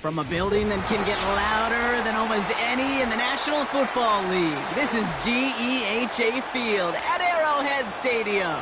From a building that can get louder than almost any in the National Football League, this is GEHA Field at Arrowhead Stadium.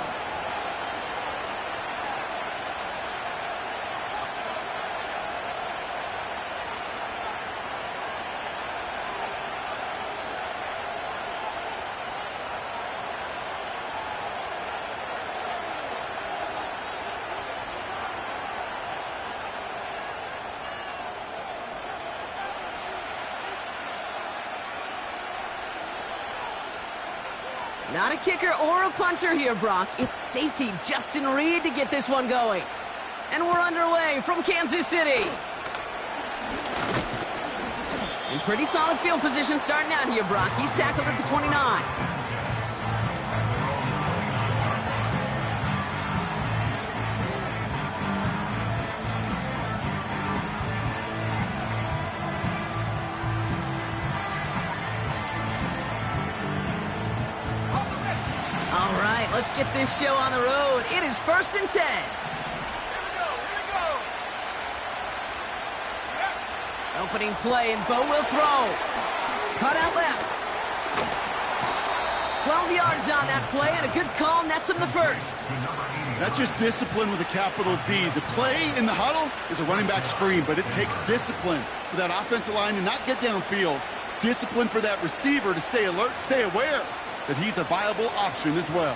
Not a kicker or a punter here, Brock. It's safety Justin Reed to get this one going. And we're underway from Kansas City. In pretty solid field position starting out here, Brock. He's tackled at the 29. Let's get this show on the road. It is 1st and 10. Opening play, and Bo will throw. Cut out left. 12 yards on that play, and a good call nets him the first. That's just discipline with a capital D. The play in the huddle is a running back screen, but it takes discipline for that offensive line to not get downfield. Discipline for that receiver to stay alert, stay aware that he's a viable option as well.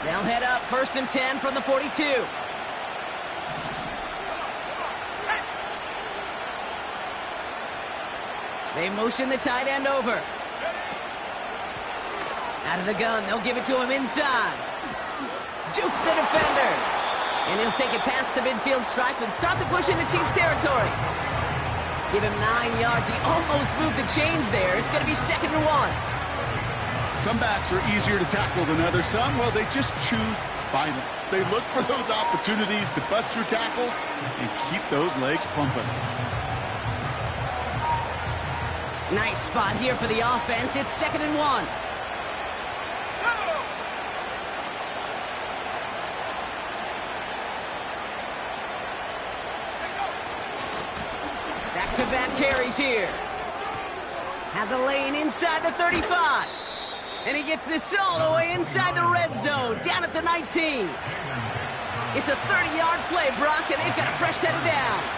They'll head up 1st and 10 from the 42. They motion the tight end over. Out of the gun, they'll give it to him inside. Juke the defender. And he'll take it past the midfield stripe and start the push into Chiefs territory. Give him 9 yards. He almost moved the chains there. It's going to be 2nd and 1. Some backs are easier to tackle than others. Some, well, they just choose violence. They look for those opportunities to bust through tackles and keep those legs pumping. Nice spot here for the offense. It's 2nd and 1. Back-to-back carries here. Has a lane inside the 35. And he gets this all the way inside the red zone, down at the 19. It's a 30-yard play, Brock, and they've got a fresh set of downs.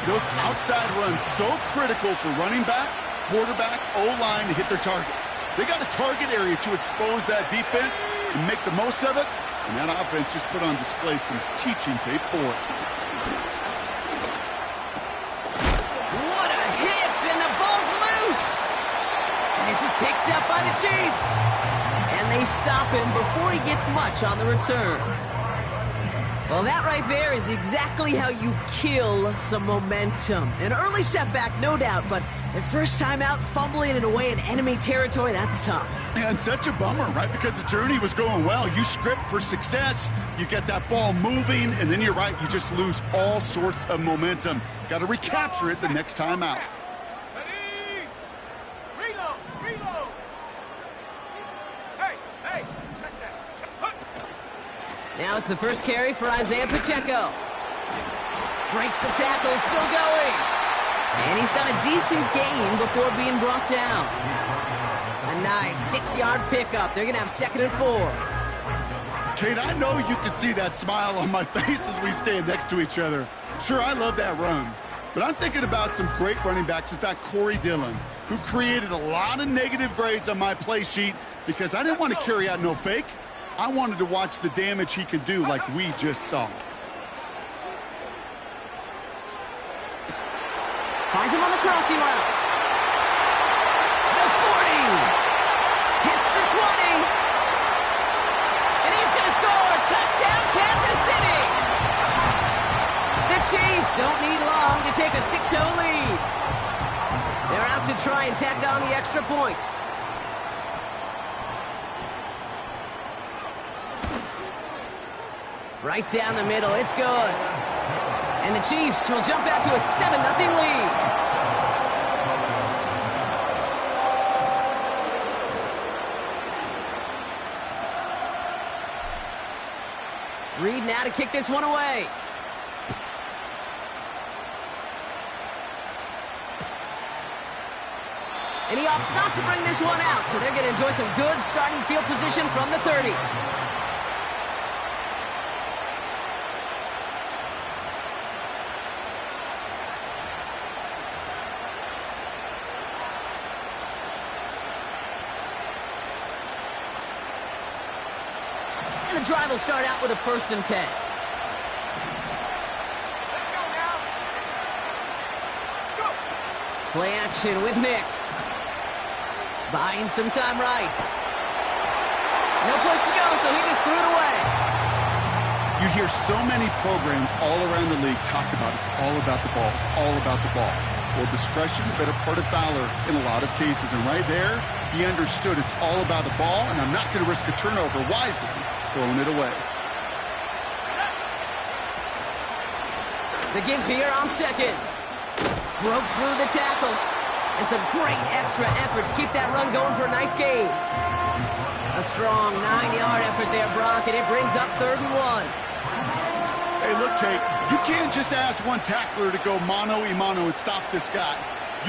Those outside runs so critical for running back, quarterback, O-line to hit their targets. They got a target area to expose that defense and make the most of it, and that offense just put on display some teaching tape for it. What a hit, and the ball's loose. And this is picked up by the Chiefs. And they stop him before he gets much on the return. Well, that right there is exactly how you kill some momentum. An early setback, no doubt, but the first time out, fumbling it away in enemy territory, that's tough. And such a bummer, right? Because the journey was going well. You script for success, you get that ball moving, and then you're right, you just lose all sorts of momentum. Got to recapture it the next time out. Now it's the first carry for Isaiah Pacheco. Breaks the tackle, still going. And he's got a decent gain before being brought down. A nice 6-yard pickup. They're going to have 2nd and 4. Kate, I know you can see that smile on my face as we stand next to each other. Sure, I love that run. But I'm thinking about some great running backs. In fact, Corey Dillon, who created a lot of negative grades on my play sheet because I didn't want to carry out no fake. I wanted to watch the damage he could do like we just saw. Finds him on the crossing route. The 40. Hits the 20. And he's going to score. Touchdown, Kansas City. The Chiefs don't need long to take a 6-0 lead. They're out to try and tack on the extra point. Right down the middle, it's good. And the Chiefs will jump out to a 7-0 lead. Reed now to kick this one away. And he opts not to bring this one out, so they're going to enjoy some good starting field position from the 30. And the drive will start out with a 1st and 10. Play action with Nix. Buying some time right. No place to go, so he just threw it away. You hear so many programs all around the league talk about it's all about the ball. It's all about the ball. Well, discretion, a better part of valor in a lot of cases. And right there, he understood it's all about the ball, and I'm not going to risk a turnover wisely, throwing it away. The give here on 2nd. Broke through the tackle. And some great extra effort to keep that run going for a nice gain. A strong 9-yard effort there, Brock, and it brings up 3rd and 1. Hey, look, Kate, you can't just ask one tackler to go mano-a-mano and stop this guy.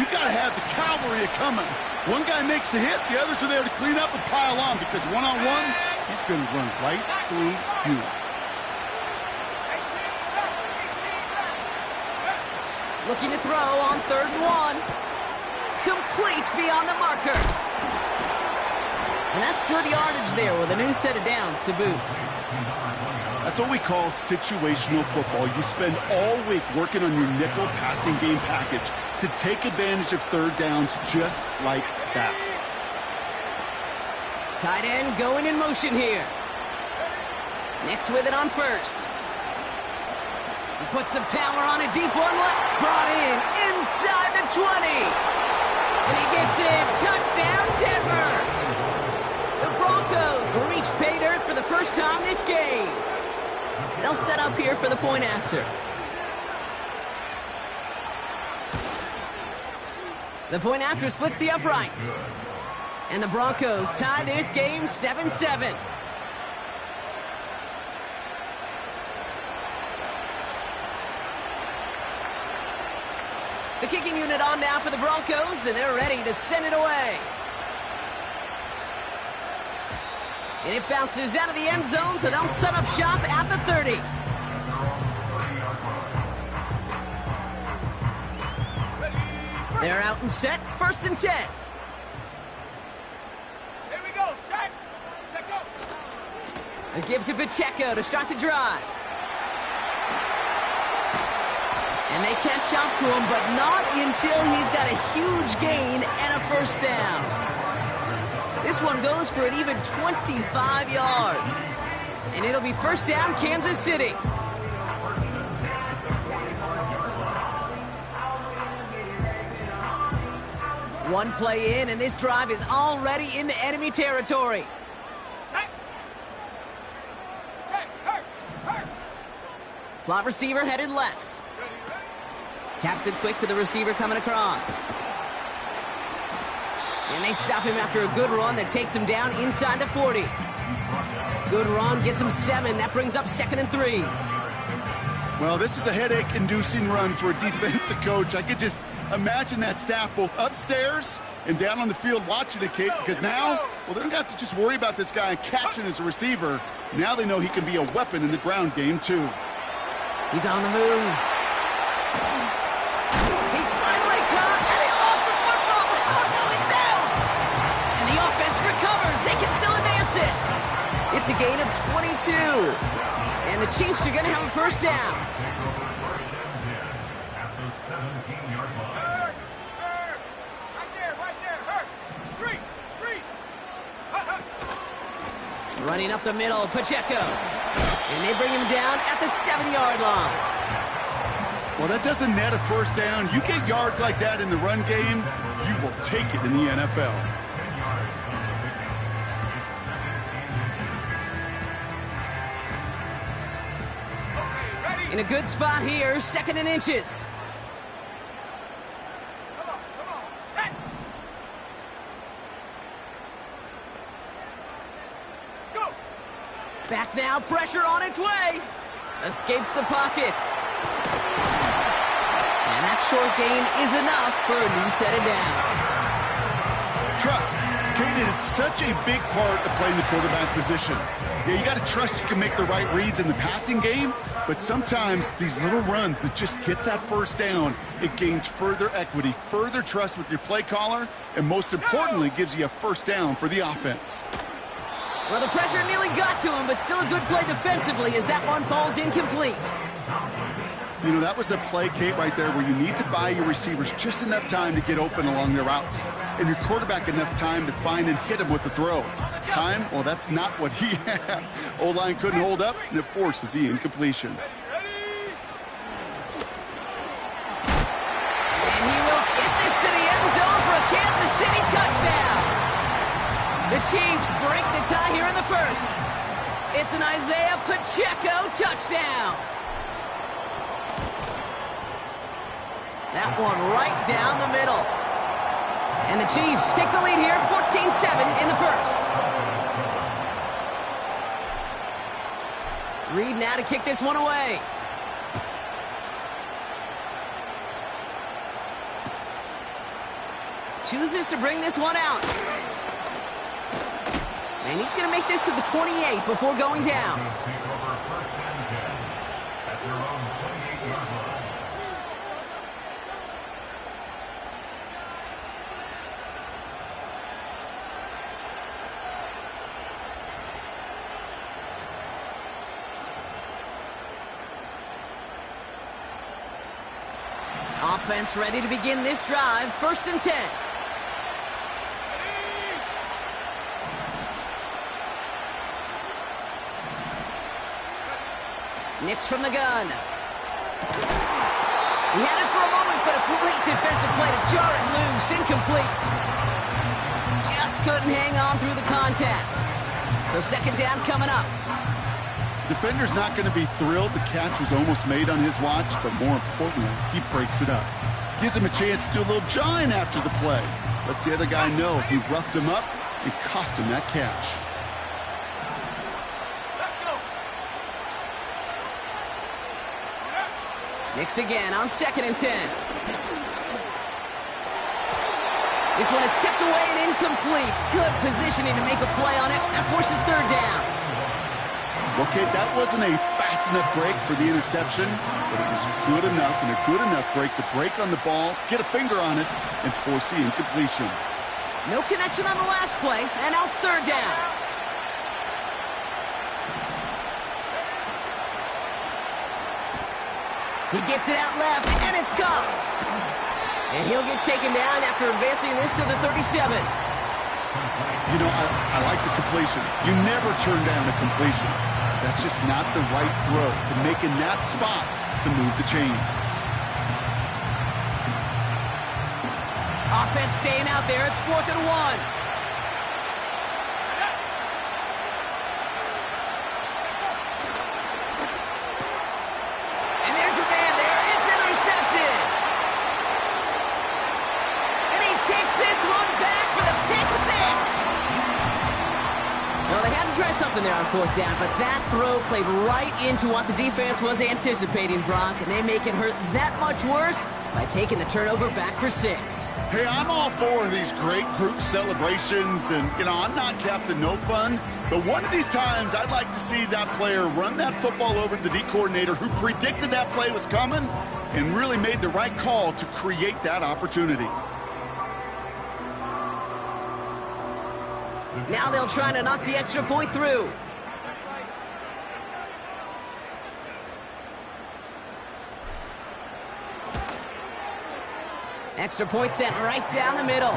You got to have the cavalry coming. One guy makes a hit, the others are there to clean up and pile on, because one-on-one, he's going to run right through you. Looking to throw on 3rd and 1. Complete beyond the marker. And that's good yardage there with a new set of downs to boot. That's what we call situational football. You spend all week working on your nickel passing game package to take advantage of 3rd downs just like that. Tight end going in motion here. Nix with it on 1st. He puts some power on a deep one. Brought in inside the 20. And he gets it. Touchdown, Denver. The Broncos reach pay dirt for the first time this game. They'll set up here for the point after. The point after splits the uprights. And the Broncos tie this game 7-7. The kicking unit on now for the Broncos, and they're ready to send it away. And it bounces out of the end zone, so they'll set up shop at the 30. They're out and set, 1st and 10. Here we go, set, Pacheco. It gives to Pacheco to start the drive. And they catch up to him, but not until he's got a huge gain and a 1st down. This one goes for an even 25 yards. And it'll be 1st down, Kansas City. One play in, and this drive is already into enemy territory. Slot receiver headed left. Taps it quick to the receiver coming across. And they stop him after a good run that takes him down inside the 40. Good run, gets him 7. That brings up 2nd and 3. Well, this is a headache-inducing run for a defensive coach. I could just imagine that staff both upstairs and down on the field watching it, Kate, because now, well, they don't have to just worry about this guy catching as a receiver. Now they know he can be a weapon in the ground game, too. He's on the move. He's finally caught, and he lost the football. Oh, no, it's out. And the offense recovers. They can still advance it. It's a gain of 22. And the Chiefs are going to have a 1st down. Running up the middle, Pacheco. And they bring him down at the 7-yard line. Well, that doesn't net a 1st down. You get yards like that in the run game, you will take it in the NFL. In a good spot here, 2nd and inches. Set. Go. Back now, pressure on its way. Escapes the pocket. And that short gain is enough for a new set of downs. Trust. Kate, it is such a big part of playing the quarterback position. Yeah, you got to trust you can make the right reads in the passing game, but sometimes these little runs that just get that first down, it gains further equity, further trust with your play caller, and most importantly, gives you a first down for the offense. Well, the pressure nearly got to him, but still a good play defensively as that one falls incomplete. You know, that was a play, Kate, right there where you need to buy your receivers just enough time to get open along their routes, and your quarterback enough time to find and hit him with the throw. Time? Well, that's not what he had. O-line couldn't hold up, and it forces the incompletion. And he will get this to the end zone for a Kansas City touchdown. The Chiefs break the tie here in the first. It's an Isaiah Pacheco touchdown. That one right down the middle. And the Chiefs take the lead here, 14-7 in the first. Reed now to kick this one away. Chooses to bring this one out. And he's going to make this to the 28 before going down. Offense ready to begin this drive. 1st and 10. Nix from the gun. He had it for a moment, but a great defensive play to jar it loose. Incomplete. Just couldn't hang on through the contact. So 2nd down coming up. Defender's not going to be thrilled the catch was almost made on his watch, but more importantly, he breaks it up. Gives him a chance to do a little jawing after the play. Lets the other guy know he roughed him up and cost him that catch. Nix again on 2nd and 10. This one is tipped away and incomplete. Good positioning to make a play on it. That forces 3rd down. Okay, that wasn't a fast enough break for the interception, but it was good enough and a good enough break to break on the ball, get a finger on it, and force the incompletion. No connection on the last play, and now it's 3rd down. He gets it out left, and it's gone. And he'll get taken down after advancing this to the 37. You know, I like the completion. You never turn down a completion. That's just not the right throw to make in that spot to move the chains. Offense staying out there. It's 4th and 1. And there's a man there. It's intercepted. And he takes this one back for the pick 6. Well, they had to try something there on 4th down, but that throw played right into what the defense was anticipating, Brock, and they make it hurt that much worse by taking the turnover back for 6. Hey, I'm all for these great group celebrations, and, you know, I'm not Captain No Fun, but one of these times I'd like to see that player run that football over to the D coordinator who predicted that play was coming and really made the right call to create that opportunity. Now they'll try to knock the extra point through. Extra point sent right down the middle.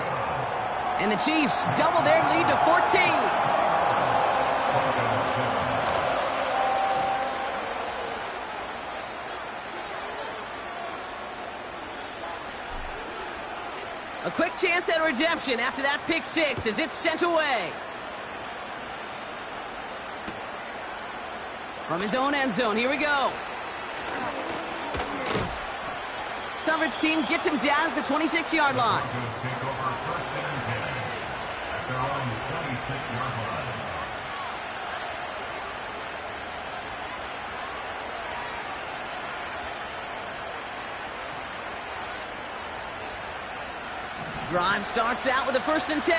And the Chiefs double their lead to 14. A quick chance at redemption after that pick 6 as it's sent away. From his own end zone, here we go. Coverage team gets him down at the 26-yard line. Drive starts out with a 1st and 10.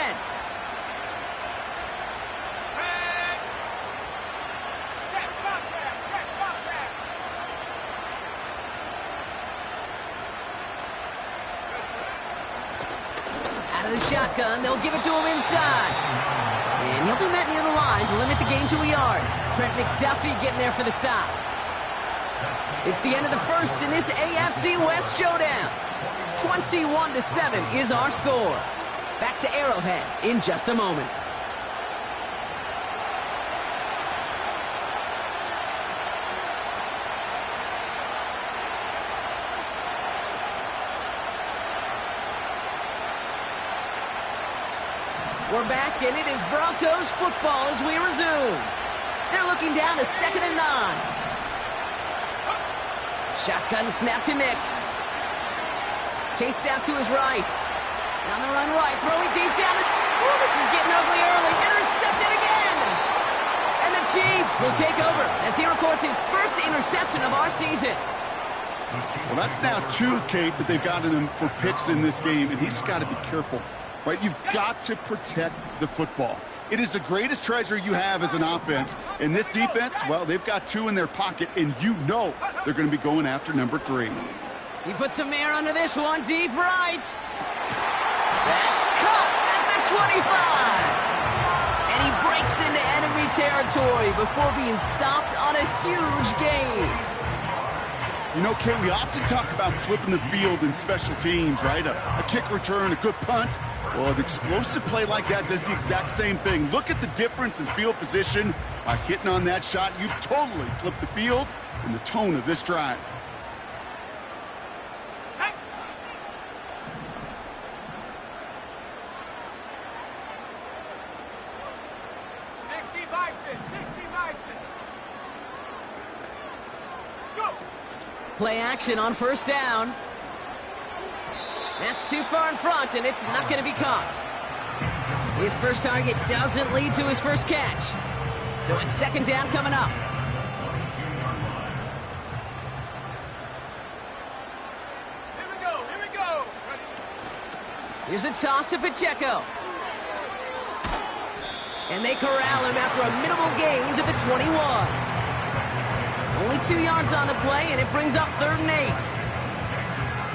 Out of the shotgun, they'll give it to him inside. And he'll be met near the line to limit the gain to a yard. Trent McDuffie getting there for the stop. It's the end of the first in this AFC West showdown. 21-7 is our score. Back to Arrowhead in just a moment. We're back, and it is Broncos football as we resume. They're looking down to 2nd and 9. Shotgun snap to Nix. Chased out to his right. On the run right, throwing deep down. Oh, this is getting ugly early. Intercepted again. And the Chiefs will take over as he records his first interception of our season. Well, that's now 2, Kate, that they've gotten him for picks in this game, and he's got to be careful. Right? You've got to protect the football. It is the greatest treasure you have as an offense. And this defense, well, they've got 2 in their pocket, and you know they're going to be going after number 3. He puts some air under this one, deep right. That's caught at the 25. And he breaks into enemy territory before being stopped on a huge gain. You know, Kate, we often talk about flipping the field in special teams, right? A kick return, a good punt. Well, an explosive play like that does the exact same thing. Look at the difference in field position. By hitting on that shot, you've totally flipped the field and the tone of this drive. Play action on 1st down. That's too far in front, and it's not going to be caught. His first target doesn't lead to his first catch. So it's 2nd down coming up. Here we go. Here's a toss to Pacheco. And they corral him after a minimal gain to the 21. Only 2 yards on the play, and it brings up 3rd and 8.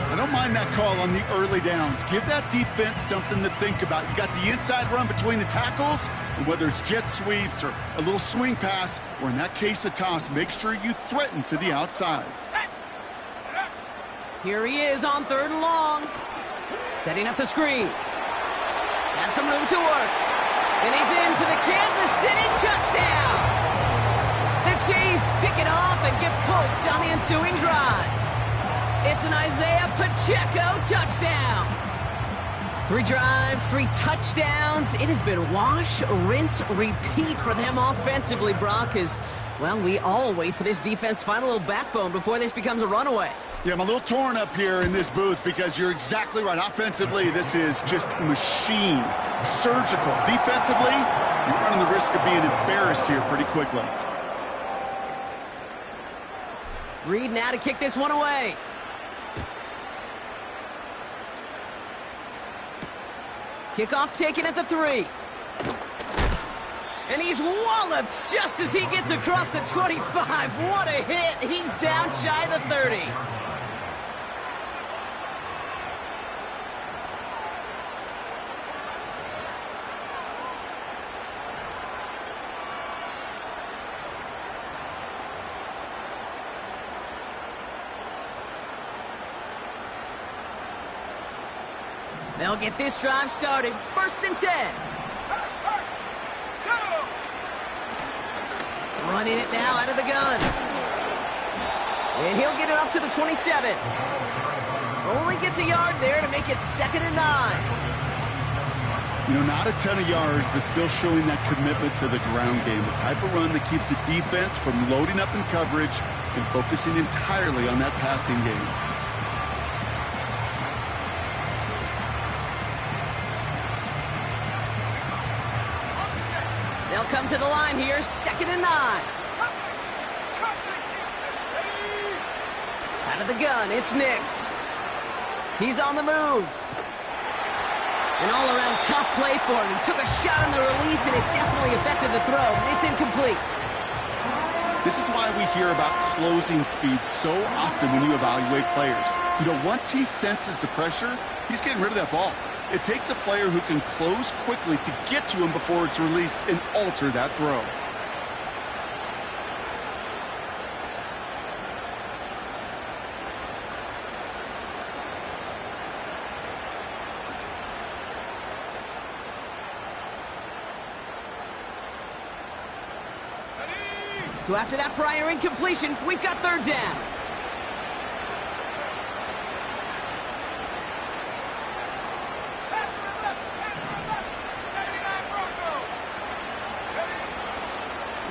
I don't mind that call on the early downs. Give that defense something to think about. You got the inside run between the tackles, and whether it's jet sweeps or a little swing pass, or in that case a toss, make sure you threaten to the outside. Here he is on 3rd and long. Setting up the screen. Has some room to work. And he's in for the Kansas City touchdown. The Chiefs pick it off and get points on the ensuing drive. It's an Isaiah Pacheco touchdown. 3 drives, 3 touchdowns. It has been wash, rinse, repeat for them offensively, Brock. Well, we all wait for this defense to find a little backbone before this becomes a runaway. Yeah, I'm a little torn up here in this booth because you're exactly right. Offensively, this is just machine. Surgical. Defensively, you're running the risk of being embarrassed here pretty quickly. Reed now to kick this one away. Kickoff taken at the 3. And he's walloped just as he gets across the 25. What a hit. He's down shy of the 30. They'll get this drive started. 1st and 10. Running it now out of the gun. And he'll get it up to the 27. Only gets a yard there to make it 2nd and 9. You know, not a ton of yards, but still showing that commitment to the ground game. The type of run that keeps the defense from loading up in coverage and focusing entirely on that passing game. They'll come to the line here, 2nd and 9. Out of the gun, it's Nix. He's on the move. An all-around tough play for him. He took a shot on the release, and it definitely affected the throw. It's incomplete. This is why we hear about closing speed so often when you evaluate players. You know, once he senses the pressure, he's getting rid of that ball. It takes a player who can close quickly to get to him before it's released and alter that throw. So after that prior incompletion, we've got third down.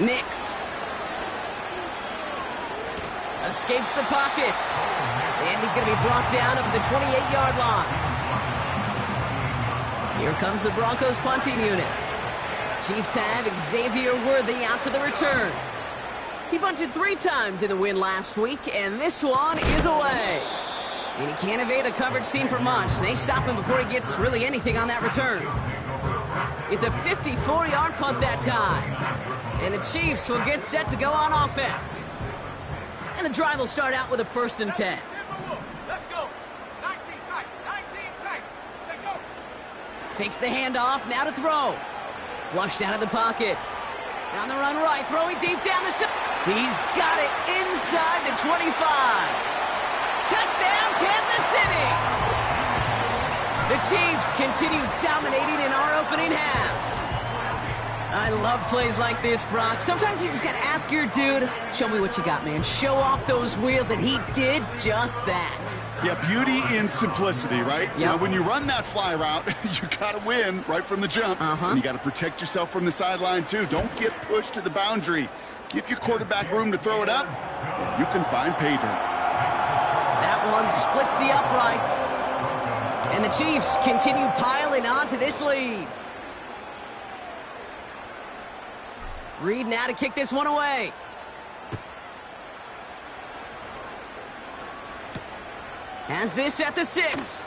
Nix escapes the pocket, and he's going to be brought down up at the 28-yard line. Here comes the Broncos punting unit. Chiefs have Xavier Worthy out for the return. He punted 3 times in the win last week, and this one is away. And he can't evade the coverage team for much. They stop him before he gets really anything on that return. It's a 54-yard punt that time. And the Chiefs will get set to go on offense. And the drive will start out with a 1st and 10. Let's go. 19 tight. 19 tight. Say go. Takes the handoff, now to throw. Flushed out of the pocket. On the run right, throwing deep down the side. He's got it inside the 25. Touchdown, Kansas City. The Chiefs continue dominating in our opening half. I love plays like this, Brock. Sometimes you just got to ask your dude, show me what you got, man. Show off those wheels, and he did just that. Yeah, beauty in simplicity, right? Yep. Now, when you run that fly route, you got to win right from the jump. And you got to protect yourself from the sideline, too. Don't get pushed to the boundary. Give your quarterback room to throw it up, and you can find pay dirt. That one splits the uprights. And the Chiefs continue piling on to this lead. Reed now to kick this one away. Has this at the 6.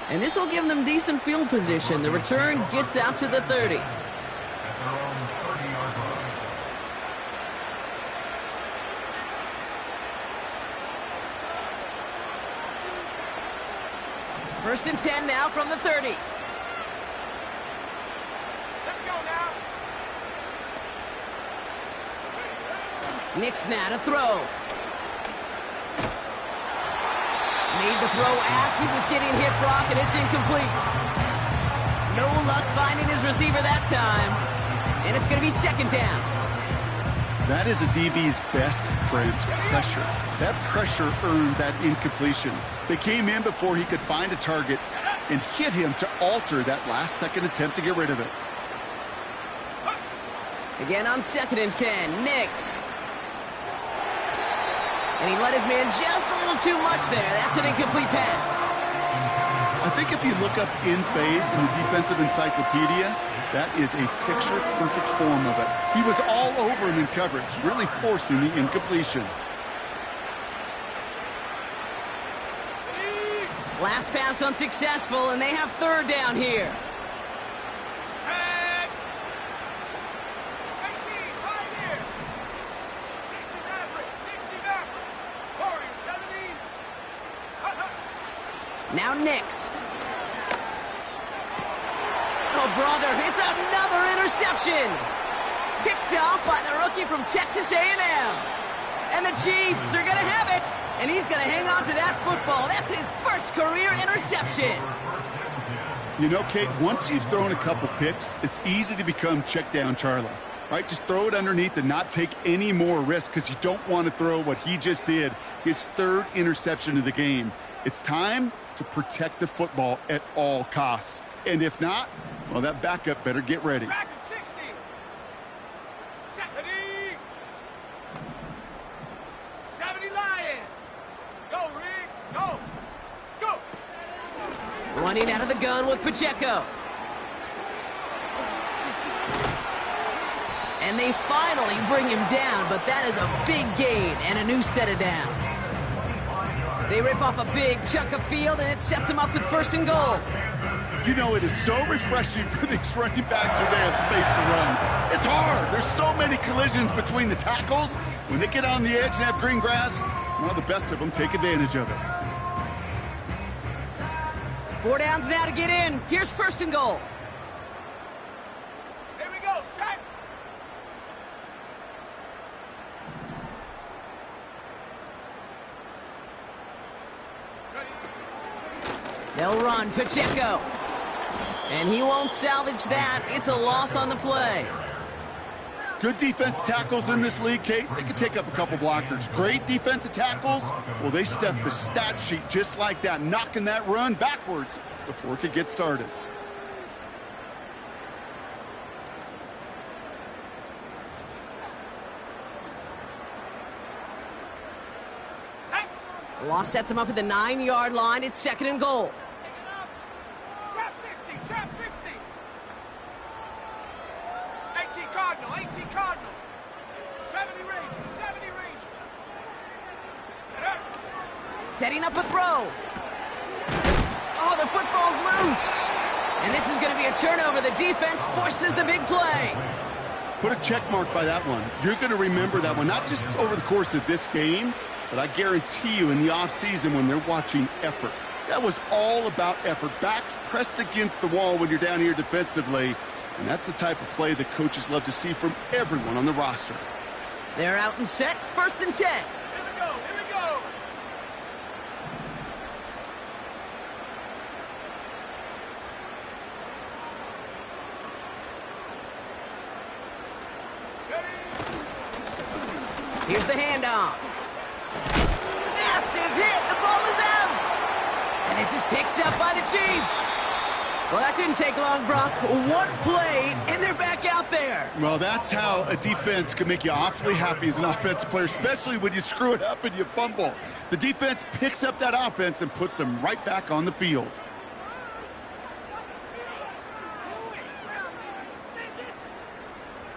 And this will give them decent field position. The return gets out to the 30. First and 10 now from the 30. Let's go now. Nix now to throw. Made the throw as he was getting hit, Brock, and it's incomplete. No luck finding his receiver that time. And it's going to be 2nd down. That is a DB's best friend, pressure. That pressure earned that incompletion. They came in before he could find a target and hit him to alter that last-second attempt to get rid of it. Again on 2nd and 10, Nix. And he let his man just a little too much there. That's an incomplete pass. I think if you look up in phase in the defensive encyclopedia, that is a picture-perfect form of it. He was all over him in coverage, really forcing the incompletion. Last pass unsuccessful, and they have 3rd down here. Tag. 18, right here. 60 Maverick, 60 Maverick. Corey, 70. Now Nix. Oh, brother, it's another interception. Picked off by the rookie from Texas A&M. And the Chiefs are going to have it. And he's going to hang on to that football. That's his first career interception. You know, Kate, once you've thrown a couple picks, it's easy to become check down Charlie, right? Just throw it underneath and not take any more risk because you don't want to throw what he just did, his 3rd interception of the game. It's time to protect the football at all costs. And if not, well, that backup better get ready. Track at 60. 70. 70 Lion. Go, Rick. Go. Go. Running out of the gun with Pacheco. And they finally bring him down, but that is a big gain and a new set of downs. They rip off a big chunk of field, and it sets them up with 1st and goal. You know, it is so refreshing for these running backs when they have space to run. It's hard. There's so many collisions between the tackles. When they get on the edge and have green grass, well, the best of them take advantage of it. 4 downs now to get in. Here's 1st and goal. Here we go, set. They'll run, Pacheco. And he won't salvage that. It's a loss on the play. Good defensive tackles in this league, Kate. They can take up a couple blockers. Great defensive tackles, well, they stuff the stat sheet just like that, knocking that run backwards before it could get started. The loss sets him up at the 9-yard line. It's 2nd and goal. Trap 60, trap 60. 18 Cardinal, 18 Cardinal. 70 Ranger, 70 Ranger. Get up. Setting up a throw. Oh, the football's loose. And this is going to be a turnover. The defense forces the big play. Put a check mark by that one. You're going to remember that one, not just over the course of this game, but I guarantee you in the offseason when they're watching effort. That was all about effort. Backs pressed against the wall when you're down here defensively. And that's the type of play that coaches love to see from everyone on the roster. They're out and set. 1st and 10. Here we go, here we go. Here's the handoff. Massive hit. The ball is out. And this is picked up by the Chiefs. Well, that didn't take long, Brock. One play, and they're back out there. Well, that's how a defense can make you awfully happy as an offensive player, especially when you screw it up and you fumble. The defense picks up that offense and puts them right back on the field.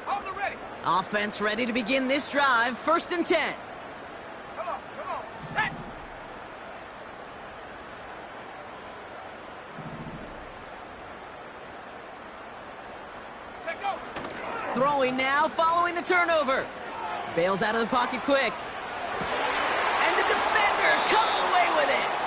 Hold it ready. Offense ready to begin this drive. 1st and 10. Come on, set. Take over. Throwing now, following the turnover. Bails out of the pocket quick. And the defender comes away with it.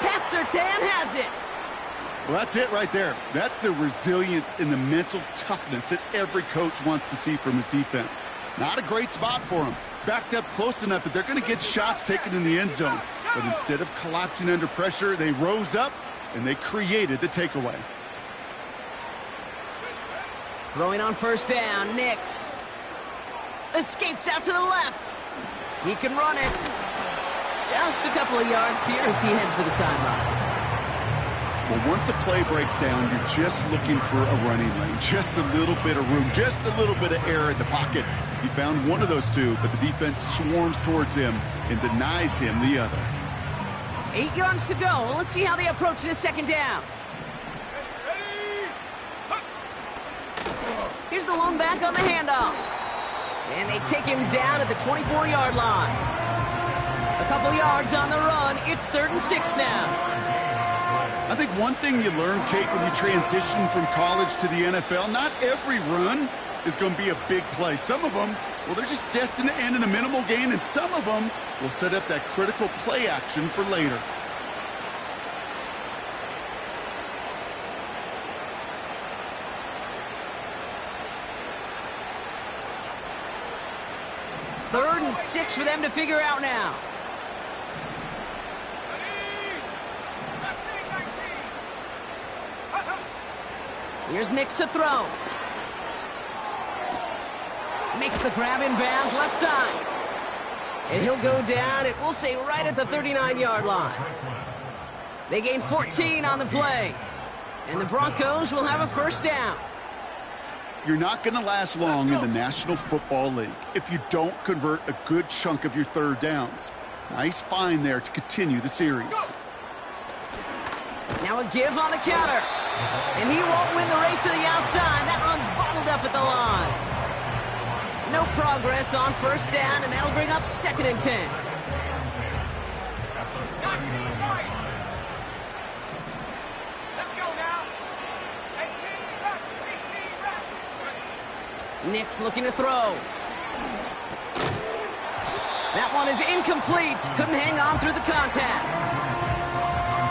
Pat Surtain has it. Well, that's it right there. That's the resilience and the mental toughness that every coach wants to see from his defense. Not a great spot for him. Backed up close enough that they're going to get shots taken in the end zone. But instead of collapsing under pressure, they rose up and they created the takeaway. Throwing on 1st down, Nix. Escapes out to the left. He can run it. Just a couple of yards here as he heads for the sideline. Well, once a play breaks down, you're just looking for a running lane. Just a little bit of room, just a little bit of air in the pocket. He found one of those two, but the defense swarms towards him and denies him the other. 8 yards to go. Let's see how they approach this 2nd down. Here's the lone back on the handoff. And they take him down at the 24-yard line. A couple yards on the run. It's 3rd and 6 now. I think one thing you learn, Kate, when you transition from college to the NFL, not every run is going to be a big play. Some of them, well, they're just destined to end in a minimal gain, and some of them will set up that critical play action for later. Third and 6 for them to figure out now. Here's Nix to throw. Makes the grab in bounds left side. And he'll go down, it will say right at the 39-yard line. They gain 14 on the play. And the Broncos will have a 1st down. You're not going to last long in the National Football League if you don't convert a good chunk of your 3rd downs. Nice find there to continue the series. Now a give on the counter. And he won't win the race to the outside. That run's bottled up at the line. No progress on 1st down, and that'll bring up 2nd and 10. Nick's looking to throw. That one is incomplete. Couldn't hang on through the contact.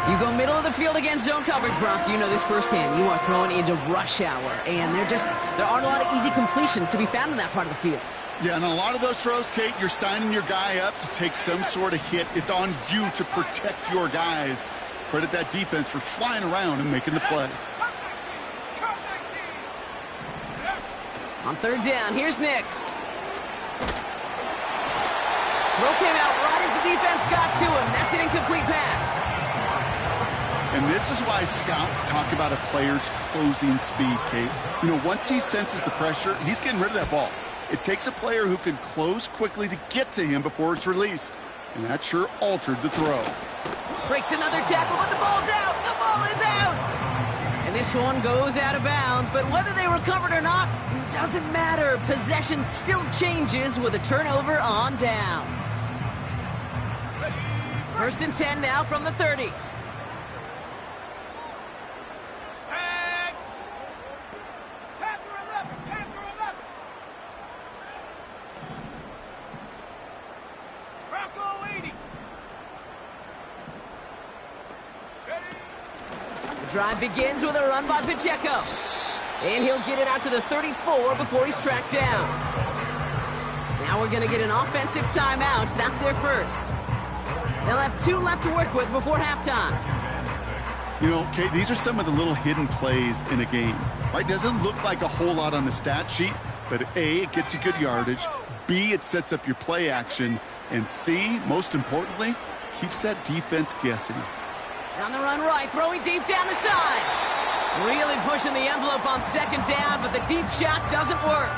You go middle of the field against zone coverage, Brock. You know this firsthand. You are throwing into rush hour, and there aren't a lot of easy completions to be found in that part of the field. Yeah, and a lot of those throws, Kate, you're signing your guy up to take some sort of hit. It's on you to protect your guys. Credit that defense for flying around and making the play. On third down, here's Nix. Throw came out right as the defense got to him. That's an incomplete pass. And this is why scouts talk about a player's closing speed, Kate. You know, once he senses the pressure, he's getting rid of that ball. It takes a player who can close quickly to get to him before it's released. And that sure altered the throw. Breaks another tackle, but the ball's out. The ball is out. And this one goes out of bounds, but whether they recovered or not, doesn't matter. Possession still changes with a turnover on downs. First and 10 now from the 30. Drive begins with a run by Pacheco. And he'll get it out to the 34 before he's tracked down. Now we're going to get an offensive timeout. That's their first. They'll have 2 left to work with before halftime. You know, Kate, these are some of the little hidden plays in a game. Right? Doesn't look like a whole lot on the stat sheet, but A, it gets you good yardage. B, it sets up your play action. And C, most importantly, keeps that defense guessing. On the run right, throwing deep down the side. Really pushing the envelope on second down, but the deep shot doesn't work.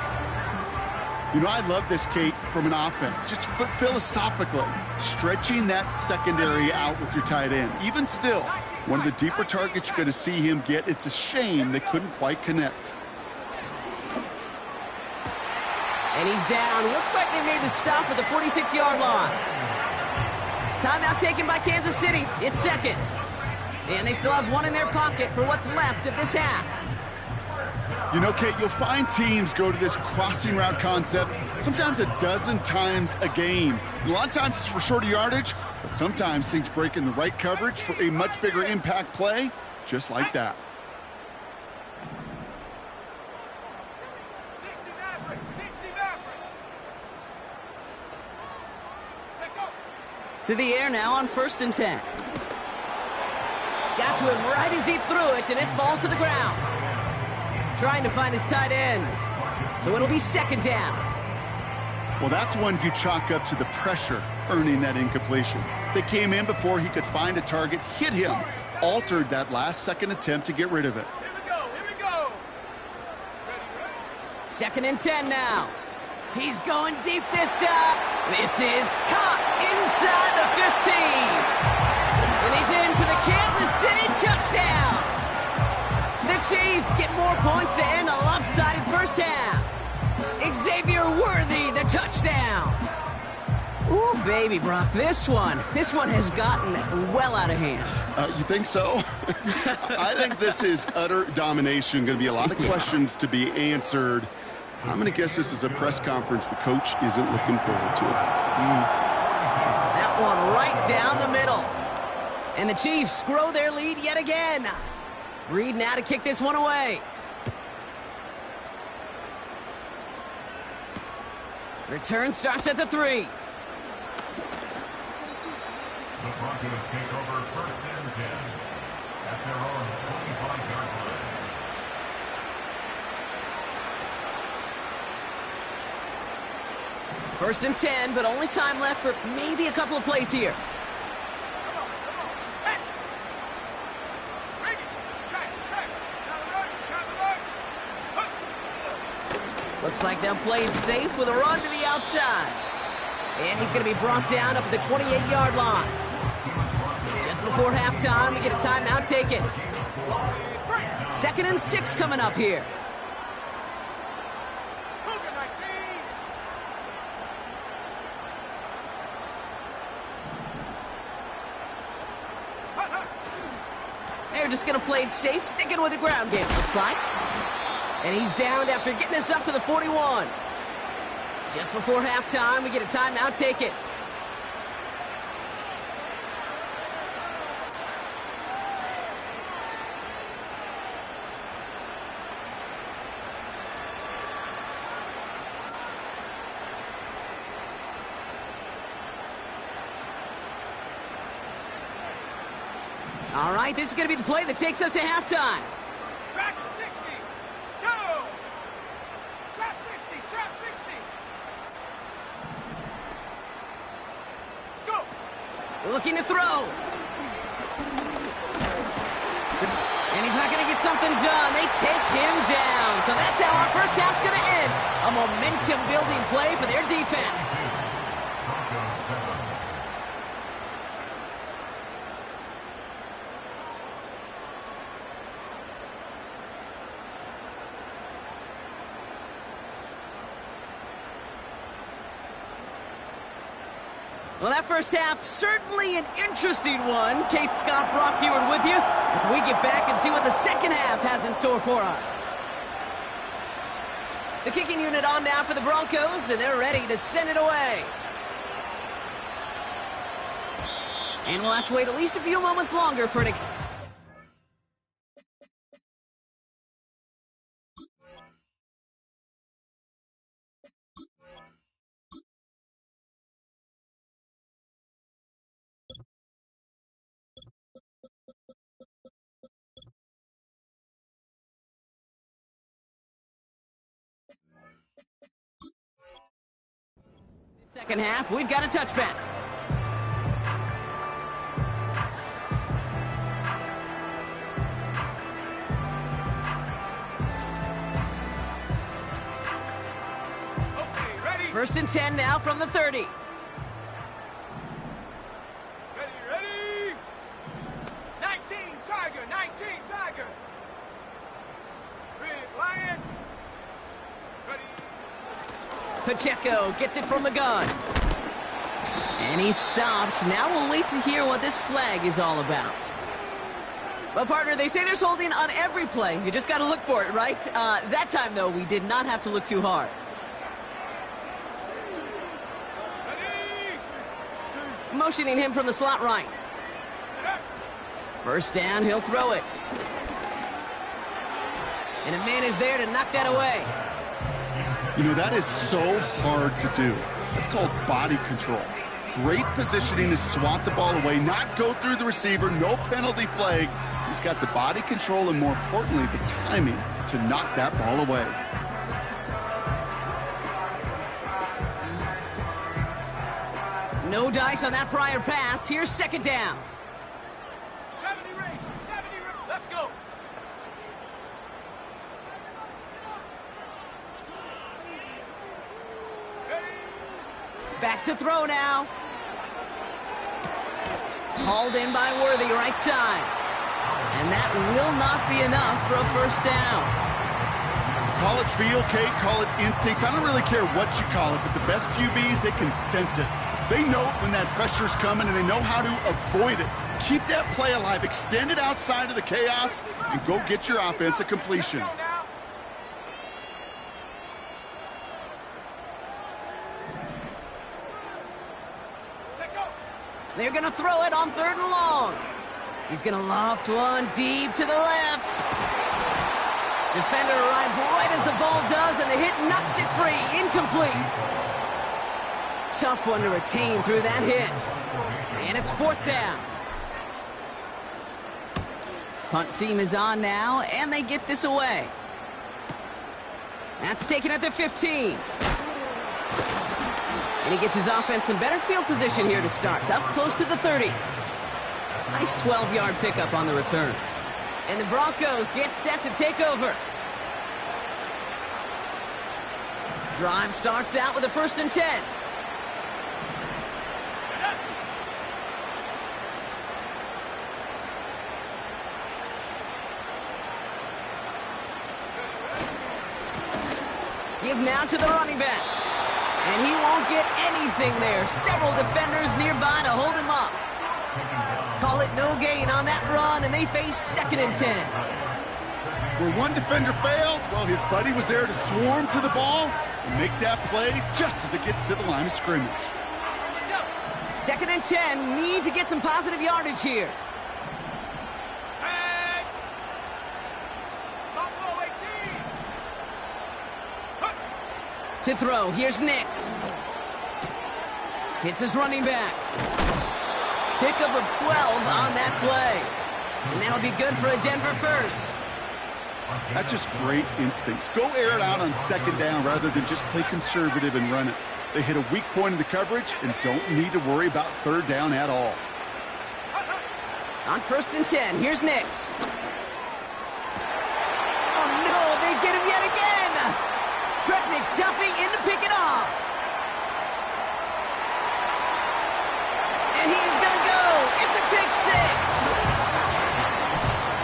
You know, I love this, Kate, from an offense. Just philosophically, stretching that secondary out with your tight end. Even still, one of the deeper targets you're going to see him get. It's a shame they couldn't quite connect. And he's down. Looks like they made the stop at the 46-yard line. Timeout taken by Kansas City. It's second. And they still have one in their pocket for what's left of this half. You know, Kate, you'll find teams go to this crossing route concept sometimes a dozen times a game. And a lot of times it's for shorter yardage, but sometimes things break in the right coverage for a much bigger impact play, just like that. To the air now on first and 10. Got to him right as he threw it, and it falls to the ground. Trying to find his tight end. So it'll be second down. Well, that's one you chalk up to the pressure earning that incompletion. They came in before he could find a target, hit him, altered that last-second attempt to get rid of it. Here we go. Second and 10 now. He's going deep this time. This is caught inside the 15. And he's in for the Kansas City touchdown. The Chiefs get more points to end a lopsided first half. Xavier Worthy, the touchdown. Ooh, baby, Brock, this one has gotten well out of hand. You think so? I think this is utter domination. Going to be a lot of questions to be answered. I'm going to guess this is a press conference the coach isn't looking forward to. That one right down the middle. And the Chiefs grow their lead yet again. Reed now to kick this one away. Return starts at the 3. The Broncos take over first and 10 at their own 25-yard line. First and 10, but only time left for maybe a couple of plays here. Set. Ready. Track. Looks like they'll play it safe with a run to the outside. And he's going to be brought down up at the 28-yard line. Just before halftime, we get a timeout taken. Second and 6 coming up here. They're just going to play it safe, sticking with the ground game, looks like. And he's downed after getting this up to the 41. Just before halftime, we get a timeout. Take it. All right, this is going to be the play that takes us to halftime. Track 60. Go. Trap 60. Trap 60. Go. Looking to throw. And he's not going to get something done. They take him down. So that's how our first half's going to end. A momentum-building play for their defense. Well, that first half, certainly an interesting one. Kate, Scott, Brock Ewart with you as we get back and see what the second half has in store for us. The kicking unit on now for the Broncos, and they're ready to send it away. And we'll have to wait at least a few moments longer for an second half. We've got a touchback. Okay, ready? First and 10 now from the 30. Ready? 19 Tiger. 19 Tiger. Red Lion. Ready? Pacheco gets it from the gun. And he's stopped. Now we'll wait to hear what this flag is all about. Well, partner, they say there's holding on every play. You just got to look for it, right? That time, though, we did not have to look too hard. Ready? Motioning him from the slot right. First down, he'll throw it. And a man is there to knock that away. You know, that is so hard to do. That's called body control. Great positioning to swat the ball away, not go through the receiver, no penalty flag. He's got the body control and, more importantly, the timing to knock that ball away. No dice on that prior pass. Here's second down. 70 range. 70 range. Let's go. Back to throw now. Hauled in by Worthy, right side. And that will not be enough for a first down. Call it feel, Kate, call it instincts. I don't really care what you call it, but the best QBs, they can sense it. They know when that pressure's coming, and they know how to avoid it. Keep that play alive, extend it outside of the chaos, and go get your offense a completion. They're going to throw it on third and long. He's going to loft one deep to the left. Defender arrives right as the ball does, and the hit knocks it free. Incomplete. Tough one to retain through that hit. And it's fourth down. Punt team is on now, and they get this away. That's taken at the 15. And he gets his offense in better field position here to start. Up close to the 30. Nice 12-yard pickup on the return. And the Broncos get set to take over. Drive starts out with a first and 10. Give now to the running back. And he won't get anything there. Several defenders nearby to hold him up. Call it no gain on that run, and they face second and 10. Where one defender failed, well, his buddy was there to swarm to the ball and make that play just as it gets to the line of scrimmage. 2nd and 10. Need to get some positive yardage here. Tag. Buffalo 18. To throw, here's Nix. Hits his running back. Pickup of 12 on that play. And that'll be good for a Denver first. That's just great instincts. Go air it out on 2nd down rather than just play conservative and run it. They hit a weak point in the coverage and don't need to worry about 3rd down at all. On 1st and 10, here's Nix. Oh no, they get him yet again! Trent McDuffie in to pick it off. And he's gonna go! It's a pick 6!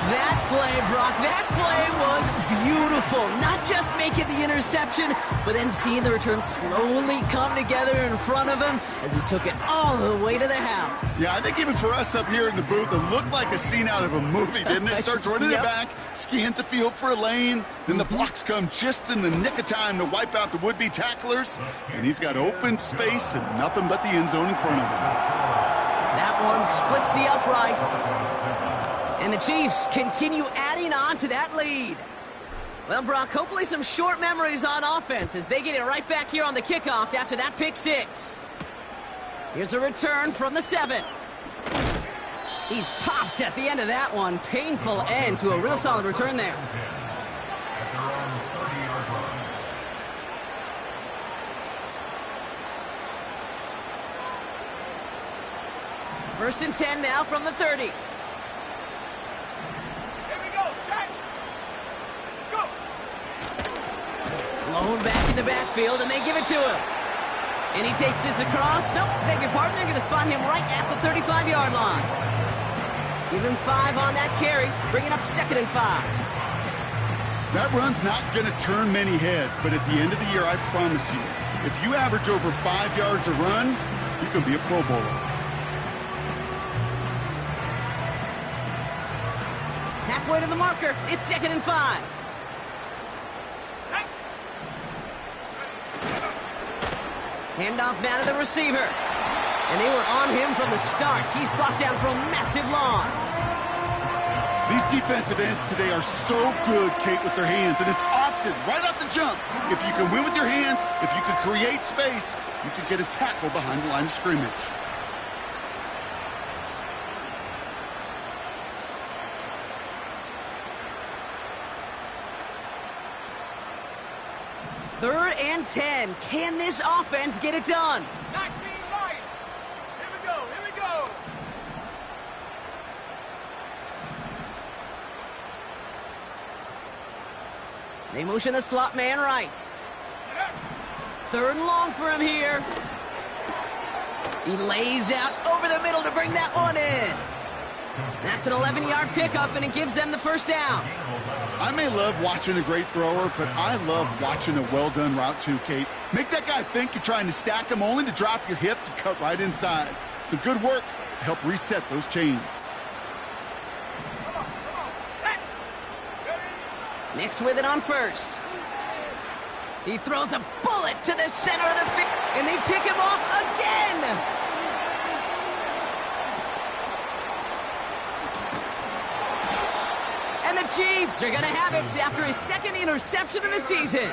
That play, Brock, that play was beautiful. Not just making the interception, but then seeing the return slowly come together in front of him as he took it all the way to the house. Yeah, I think even for us up here in the booth, it looked like a scene out of a movie, didn't it? Starts running it back, scans the field for a lane, then the blocks come just in the nick of time to wipe out the would-be tacklers, and he's got open space and nothing but the end zone in front of him. That one splits the uprights. And the Chiefs continue adding on to that lead. Well, Brock, hopefully some short memories on offense as they get it right back here on the kickoff after that pick 6. Here's a return from the 7. He's popped at the end of that one. Painful end to a real solid return there. First and 10 now from the 30. Blown back in the backfield, and they give it to him. And he takes this across. Nope, beg your pardon. They're going to spot him right at the 35-yard line. Give him 5 on that carry, bringing up 2nd and 5. That run's not going to turn many heads, but at the end of the year, I promise you, if you average over 5 yards a run, you can be a Pro Bowler. Halfway to the marker. It's 2nd and 5. Handoff now to the receiver. And they were on him from the start. He's brought down for a massive loss. These defensive ends today are so good, Kate, with their hands, and it's often right off the jump. If you can win with your hands, if you can create space, you can get a tackle behind the line of scrimmage. Third and 10. Can this offense get it done? 19 right. Here we go. Here we go. They motion the slot man right. 3rd and long for him here. He lays out over the middle to bring that one in. That's an 11-yard pickup, and it gives them the 1st down. I may love watching a great thrower, but I love watching a well-done route too, Kate. Make that guy think you're trying to stack him only to drop your hips and cut right inside. Some good work to help reset those chains. Nix with it on 1st. He throws a bullet to the center of the field, and they pick him off again. And the Chiefs are going to have it after his 2nd interception of the season.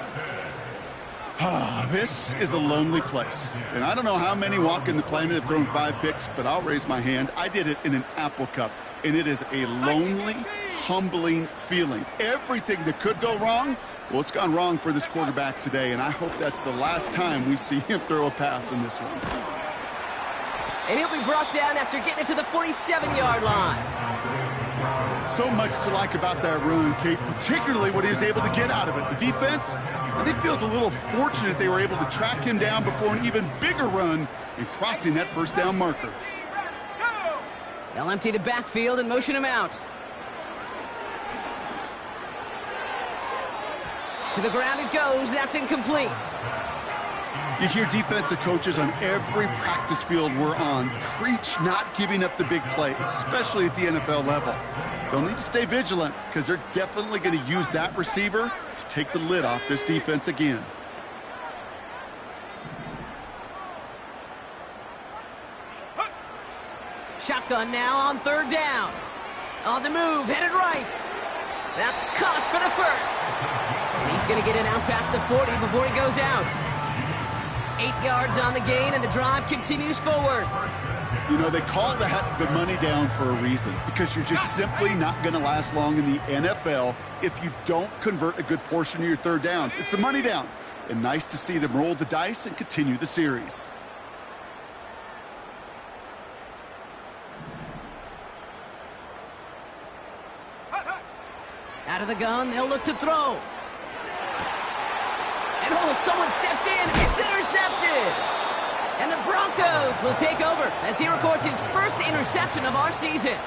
This is a lonely place. And I don't know how many walking the planet have thrown 5 picks, but I'll raise my hand. I did it in an Apple Cup. And it is a lonely, humbling feeling. Everything that could go wrong, well, it's gone wrong for this quarterback today. And I hope that's the last time we see him throw a pass in this one. And he'll be brought down after getting it to the 47-yard line. So much to like about that run, Kate, particularly what he was able to get out of it. The defense, I think, feels a little fortunate they were able to track him down before an even bigger run and crossing that 1st down marker. They'll empty the backfield and motion him out. To the ground it goes. That's incomplete. You hear defensive coaches on every practice field we're on preach not giving up the big play, especially at the NFL level. They'll need to stay vigilant because they're definitely going to use that receiver to take the lid off this defense again. Shotgun now on third down. On the move, headed right. That's caught for the first. And he's going to get it out past the 40 before he goes out. 8 yards on the gain, and the drive continues forward. You know, they call that the money down for a reason, because you're just simply not going to last long in the NFL if you don't convert a good portion of your third downs. It's the money down. And nice to see them roll the dice and continue the series. Out of the gun, they'll look to throw. And oh, someone stepped in. It's intercepted. And the Broncos will take over as he records his first interception of our season.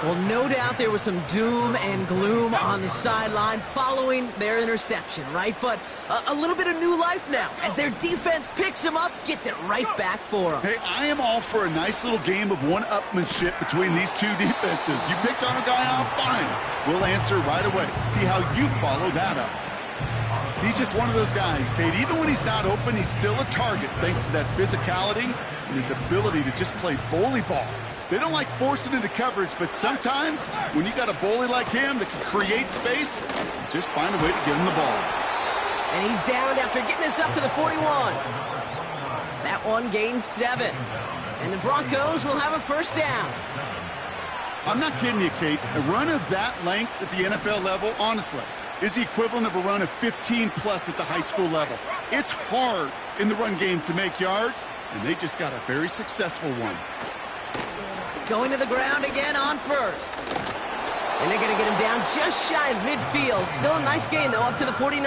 Well, no doubt there was some doom and gloom on the sideline following their interception, right? But a little bit of new life now as their defense picks him up, gets it right back for him. Hey, I am all for a nice little game of one-upmanship between these two defenses. You picked on a guy out, fine. We'll answer right away. See how you follow that up. He's just one of those guys, Kate. Even when he's not open, he's still a target thanks to that physicality and his ability to just play bully ball. They don't like forcing into coverage, but sometimes when you got a bully like him that can create space, just find a way to get him the ball. And he's down after getting this up to the 41. That one gains 7. And the Broncos will have a first down. I'm not kidding you, Kate. A run of that length at the NFL level, honestly, is the equivalent of a run of 15-plus at the high school level. It's hard in the run game to make yards, and they just got a very successful one. Going to the ground again on first. And they're going to get him down just shy of midfield. Still a nice gain, though, up to the 49.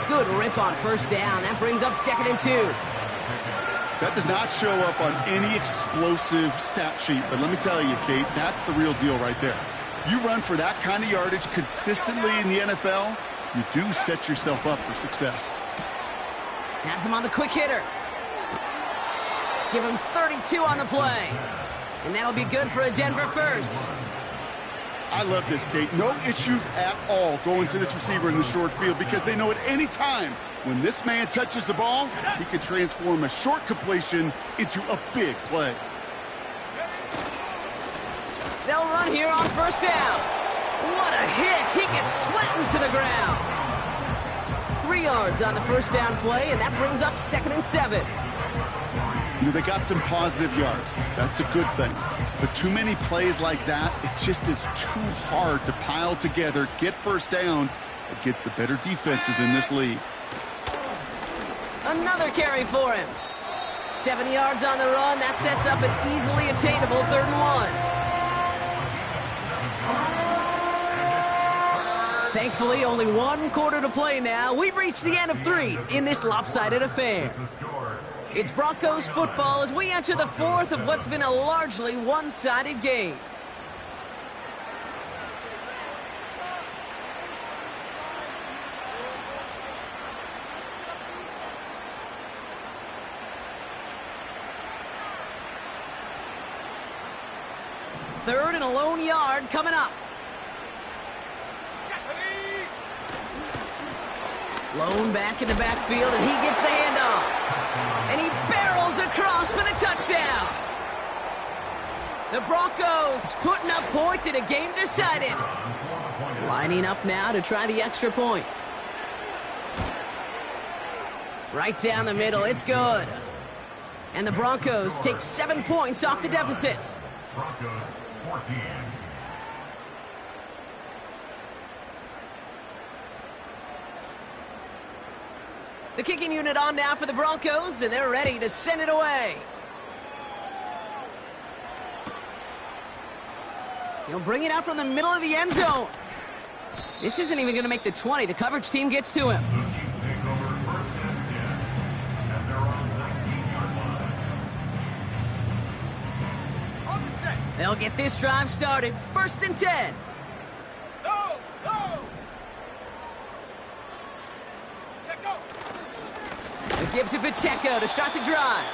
Good rip on first down. That brings up 2nd and 2. That does not show up on any explosive stat sheet, but let me tell you, Kate, that's the real deal right there. You run for that kind of yardage consistently in the NFL, you do set yourself up for success. Has him on the quick hitter. Give him 32 on the play. And that'll be good for a Denver first. I love this, Kate. No issues at all going to this receiver in the short field because they know at any time when this man touches the ball, he can transform a short completion into a big play. They'll run here on first down. What a hit. He gets flattened to the ground. 3 yards on the first down play, and that brings up 2nd and 7. You know, they got some positive yards. That's a good thing. But too many plays like that, it just is too hard to pile together, get first downs against the better defenses in this league. Another carry for him. 7 yards on the run. That sets up an easily attainable 3rd and 1. Thankfully, only 1 quarter to play now. We've reached the end of 3 in this lopsided affair. It's Broncos football as we enter the 4th of what's been a largely one-sided game. Third and a lone yard coming up. Lone back in the backfield, and he gets the handoff. And he barrels across for the touchdown. The Broncos putting up points in a game decided. Lining up now to try the extra point. Right down the middle, it's good. And the Broncos take 7 points off the deficit. Broncos 14. The kicking unit on now for the Broncos, and they're ready to send it away. He'll bring it out from the middle of the end zone. This isn't even going to make the 20. The coverage team gets to him. The Chiefs take over 1st and 10 at their own 19-yard line. On the set. They'll get this drive started. 1st and 10. Go! Go! Check go! It gives to Pacheco to start the drive.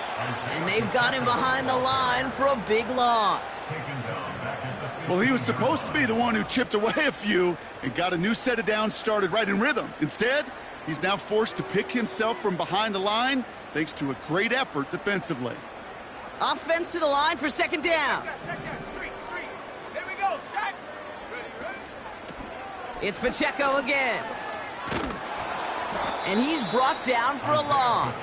And they've got him behind the line for a big loss. Taken down back at the Well, he was supposed to be the one who chipped away a few and got a new set of downs started right in rhythm. Instead, he's now forced to pick himself from behind the line thanks to a great effort defensively. Offense to the line for second down. Check that. Street. Here we go. Set. Ready. It's Pacheco again. And he's brought down for a loss.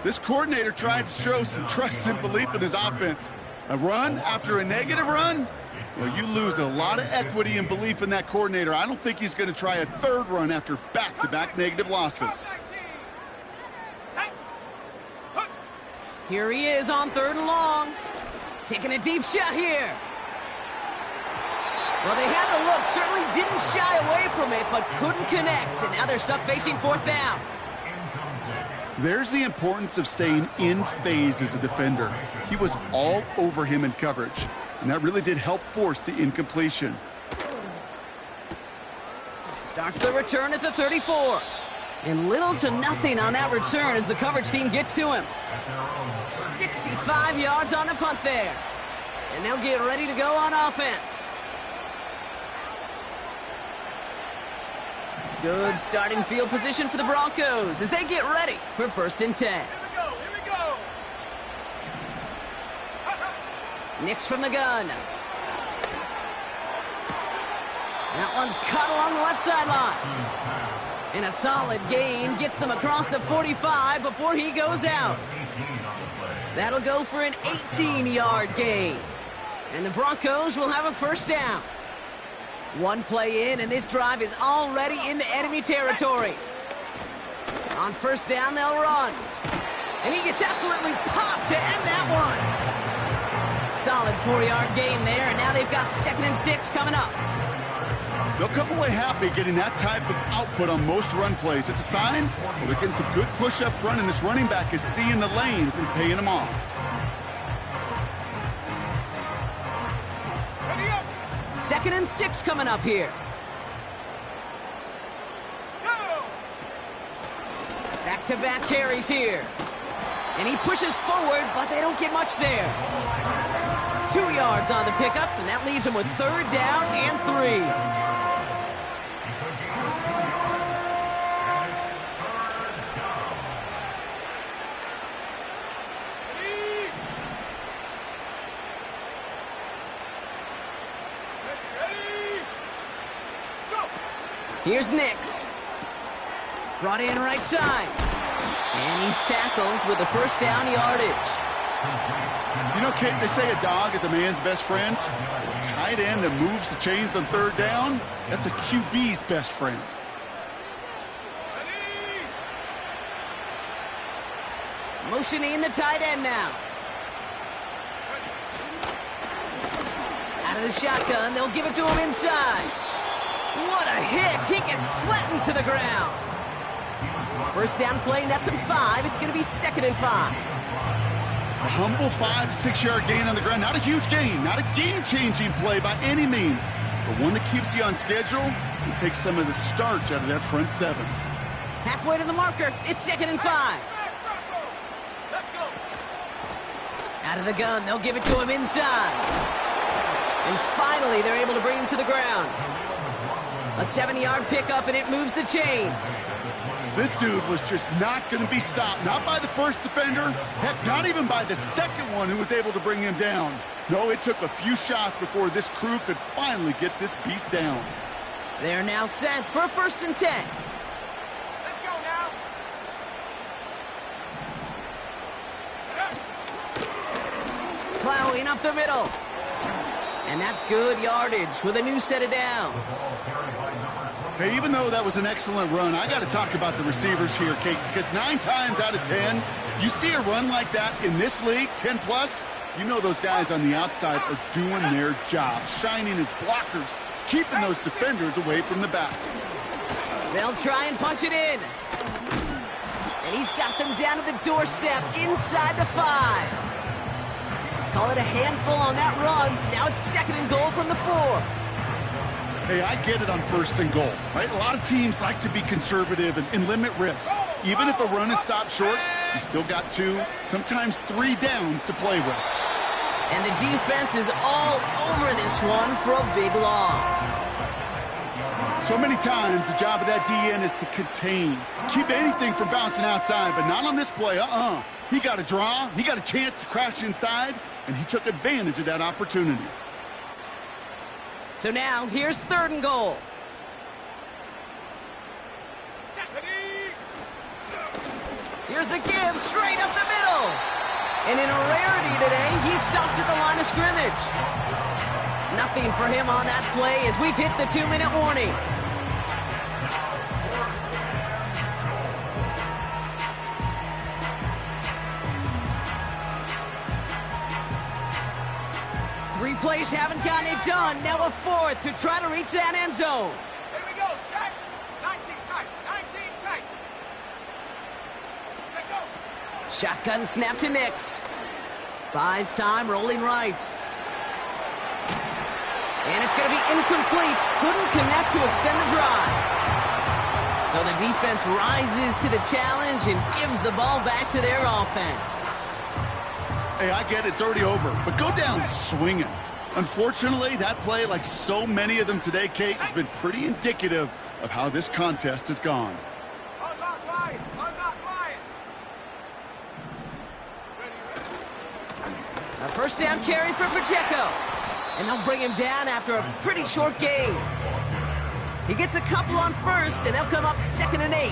This coordinator tried to show some trust and belief in his offense. A run after a negative run? Well, you lose a lot of equity and belief in that coordinator. I don't think he's going to try a third run after back-to-back negative losses. Here he is on 3rd and long. Taking a deep shot here. Well, they had the look, certainly didn't shy away from it, but couldn't connect. And now they're stuck facing 4th down. There's the importance of staying in phase as a defender. He was all over him in coverage, and that really did help force the incompletion. Starts the return at the 34. And little to nothing on that return as the coverage team gets to him. 65 yards on the punt there. And they'll get ready to go on offense. Good starting field position for the Broncos as they get ready for 1st and 10. Here we go. Nix from the gun. That one's cut along the left sideline. And a solid gain gets them across the 45 before he goes out. That'll go for an 18-yard gain. And the Broncos will have a 1st down. One play in, and this drive is already into enemy territory. On 1st down, they'll run. And he gets absolutely popped to end that one. Solid 4-yard gain there, and now they've got 2nd and 6 coming up. They'll come away happy getting that type of output on most run plays. It's a sign, well, they're getting some good push up front, and this running back is seeing the lanes and paying them off. Ready up. 2nd and 6 coming up here. Go. Back-to-back carries here. And he pushes forward, but they don't get much there. 2 yards on the pickup, and that leaves him with 3rd down and 3. Here's Nix. Brought in right side. And he's tackled with a 1st down yardage. You know, Kate, they say a dog is a man's best friend. A tight end that moves the chains on 3rd down, that's a QB's best friend. Motioning the tight end now. Out of the shotgun, they'll give it to him inside. What a hit! He gets flattened to the ground. 1st down play, nets him 5. It's going to be 2nd and 5. A humble 5 to 6 yard gain on the ground. Not a huge gain, not a game-changing play by any means, but one that keeps you on schedule and takes some of the starch out of that front 7. Halfway to the marker, it's 2nd and 5. Let's go. Out of the gun, they'll give it to him inside. And finally, they're able to bring him to the ground. A 7-yard pickup, and it moves the chains. This dude was just not going to be stopped. Not by the first defender. Heck, not even by the second one who was able to bring him down. No, it took a few shots before this crew could finally get this beast down. They're now set for 1st and 10. Let's go now. Plowing up the middle. And that's good yardage with a new set of downs. Hey, even though that was an excellent run, I got to talk about the receivers here, Kate, because 9 times out of 10, you see a run like that in this league, 10+, you know those guys on the outside are doing their job, shining as blockers, keeping those defenders away from the back. They'll try and punch it in. And he's got them down to the doorstep inside the 5. Call it a handful on that run. Now it's 2nd and goal from the 4. Hey, I get it on 1st and goal, right? A lot of teams like to be conservative and limit risk. Even if a run is stopped short, you still got 2, sometimes 3 downs to play with. And the defense is all over this one for a big loss. So many times, the job of that DN is to contain. Keep anything from bouncing outside, but not on this play. He got a draw, he got a chance to crash inside, and he took advantage of that opportunity. So now, here's 3rd and goal. Here's a give straight up the middle. And in a rarity today, he stopped at the line of scrimmage. Nothing for him on that play as we've hit the 2-minute warning. Three plays haven't gotten it done. Now a 4th to try to reach that end zone. Here we go, set. 19 tight, 19 tight. Set, go. Shotgun snap to Nix. Buys time, rolling right. And it's going to be incomplete. Couldn't connect to extend the drive. So the defense rises to the challenge and gives the ball back to their offense. Hey, I get it's already over, but go down swinging. Unfortunately, that play, like so many of them today, Kate, has been pretty indicative of how this contest has gone. Unlock line, unlock line. A first down carry for Pacheco. And they'll bring him down after a pretty short gain. He gets a couple on 1st, and they'll come up 2nd and 8.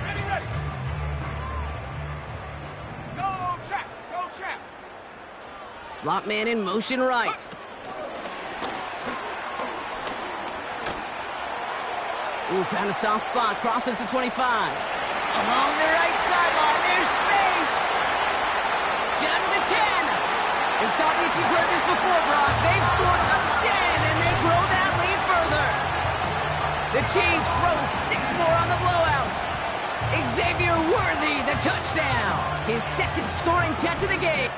Ready, ready. Go, check, go, check. Slot man in motion right. Ooh, found a soft spot. Crosses the 25. Along the right sideline. There's space. Down to the 10. And stop me if you've heard this before, Brock. They've scored again, and they grow that lead further. The Chiefs throwing 6 more on the blowout. Xavier Worthy, the touchdown. His 2nd scoring catch of the game.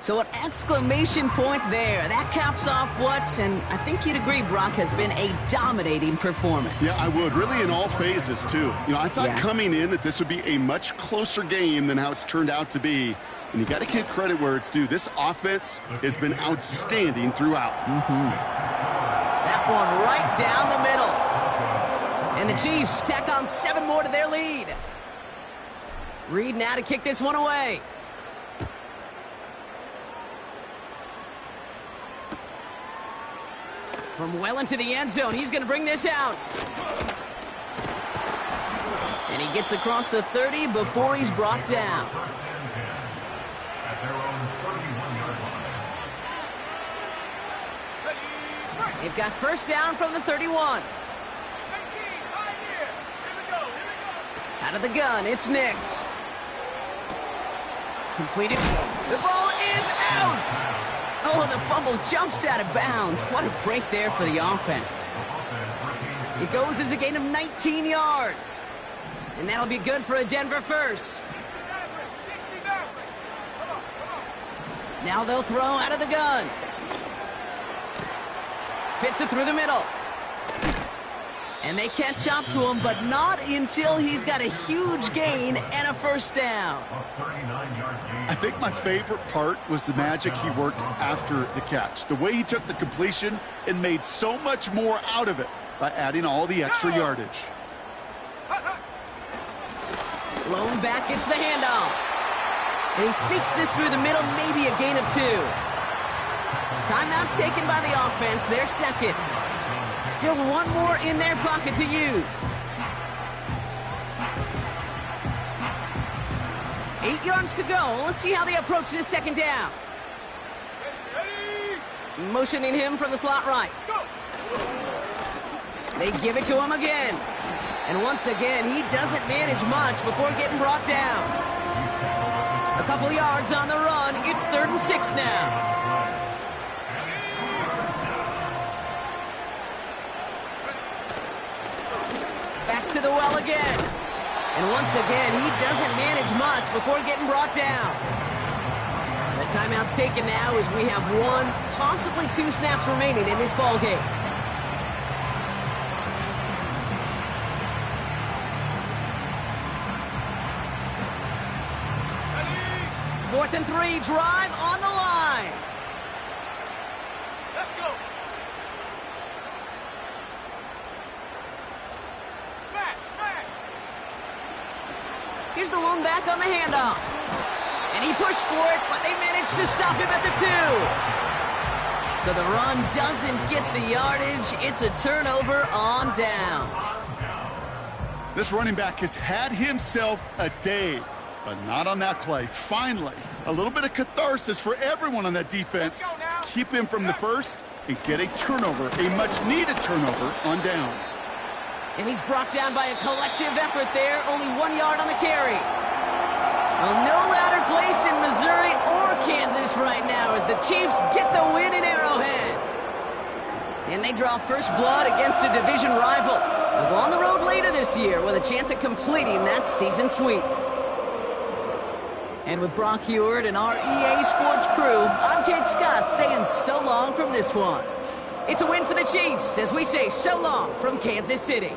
So an exclamation point there. That caps off what, and I think you'd agree, Brock, has been a dominating performance. Yeah, I would. Really in all phases, too. I thought coming in that this would be a much closer game than how it's turned out to be. And you got to give credit where it's due. This offense has been outstanding throughout. That one right down the middle. And the Chiefs tack on 7 more to their lead. Reed now to kick this one away. From well into the end zone, he's going to bring this out. And he gets across the 30 before he's brought down. They've got first down from the 31. Out of the gun, it's Nix. Completed. The ball is out! Oh, the fumble jumps out of bounds. What a break there for the offense. It goes as a gain of 19 yards. And that'll be good for a Denver first. Now they'll throw out of the gun. Fits it through the middle. And they catch up to him, but not until he's got a huge gain and a first down. I think my favorite part was the magic he worked after the catch. The way he took the completion and made so much more out of it by adding all the extra yardage. Lone back gets the handoff. And he sneaks this through the middle, maybe a gain of 2. Timeout taken by the offense, their second. Still 1 more in their pocket to use. 8 yards to go. Let's see how they approach this second down. Motioning him from the slot right. They give it to him again. And once again, he doesn't manage much before getting brought down. A couple yards on the run. It's 3rd and 6 now. to the well again. And once again, he doesn't manage much before getting brought down. The timeout's taken now as we have 1, possibly 2 snaps remaining in this ball game. Fourth and 3, drive on the line. Let's go. Smash, smash. Here's the lone back on the handoff. And he pushed for it, but they managed to stop him at the 2. So the run doesn't get the yardage. It's a turnover on downs. This running back has had himself a day, but not on that play. Finally, a little bit of catharsis for everyone on that defense to keep him from the first and get a turnover, a much-needed turnover on downs. And he's brought down by a collective effort there, only 1 yard on the carry. Well, no louder place in Missouri or Kansas right now as the Chiefs get the win in Arrowhead. And they draw first blood against a division rival. They'll go on the road later this year with a chance at completing that season sweep. And with Brock Heward and our EA Sports crew, I'm Kate Scott saying so long from this one. It's a win for the Chiefs as we say so long from Kansas City.